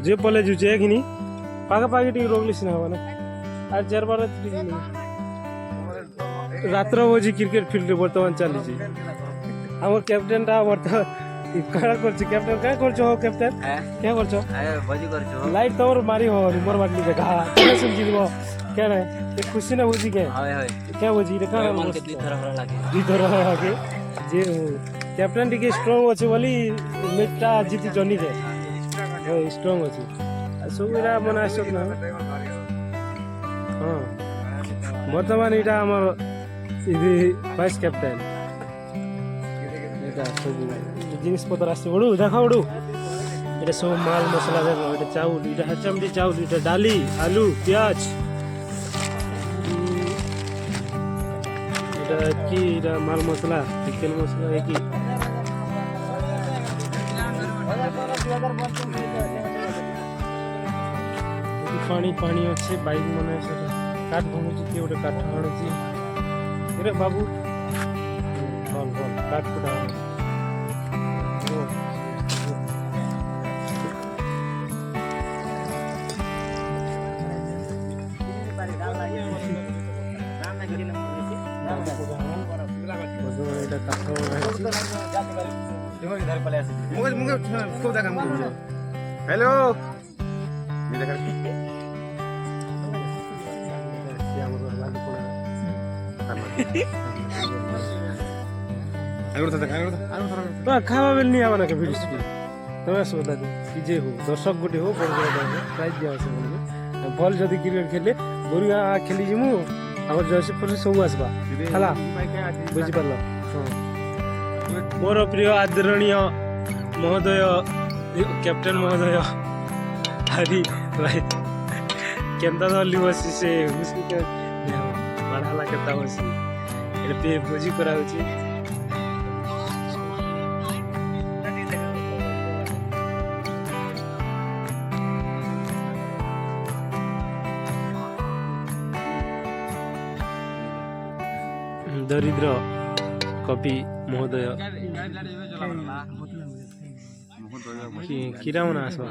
जे पले जुचे कि नहीं पागा पागे टी रोग लिसिना हवा ना आज 4-12 रात्र बजी क्रिकेट फील्ड बर्तमान चली आम कैप्टेन टा बर्तमान कड़ा करछ कैप्टेन का करछ हो कैप्टेन क्या करछ बजी करछ लाइट तोर मारी हो रिमोर बाटली देखा क्या सुन जीवो क्या रे ये खुशी ना बुझी के हाय हाय क्या बुझी रे का मन के दी तरह लागे जे कैप्टेन टिके स्ट्रांग अछि बोली मैचटा जीती जनी रे स्ट्रांग अछि सुविधा मना सब ना हां वर्तमान इटा हमर इदि वाइस कैप्टेन এটা সব জিনিসপত্র আসছে বড়ু দেখা বড়ু এটা সব মাল মশলা দেখো এটা চাউল এটা হাচামড়ি চাউল এটা ডালি আলু পেঁয়াজ এটা কি এটা মাল মশলা চিকেন মশলা কি পানি পানি আছে বাইক মনে আছে কাঠ ভাঙুছি কি ওটা কাঠ হাড়ুছি এরে বাবু বল বল কাঠ কুটা हेलो खावा बेल नहीं आवा ना कभी तुम्हें सोदा कि जे हो दर्शक गोटे हो बड़ बड़ प्राइज दिया से भल जदि क्रिकेट खेले गोरिया खेली जिमु हमर जर्सी फर्सी सब आसबा हला बुझि परलो मोर प्रिय आदरणीय महोदय कैप्टेन महोदय हरि भाई केंता धरली बसी से मुस्की के बढ़ाला केता बसी एरे पे भोजी करा होची दरिद्र कवि महोदय किरा मना आसबा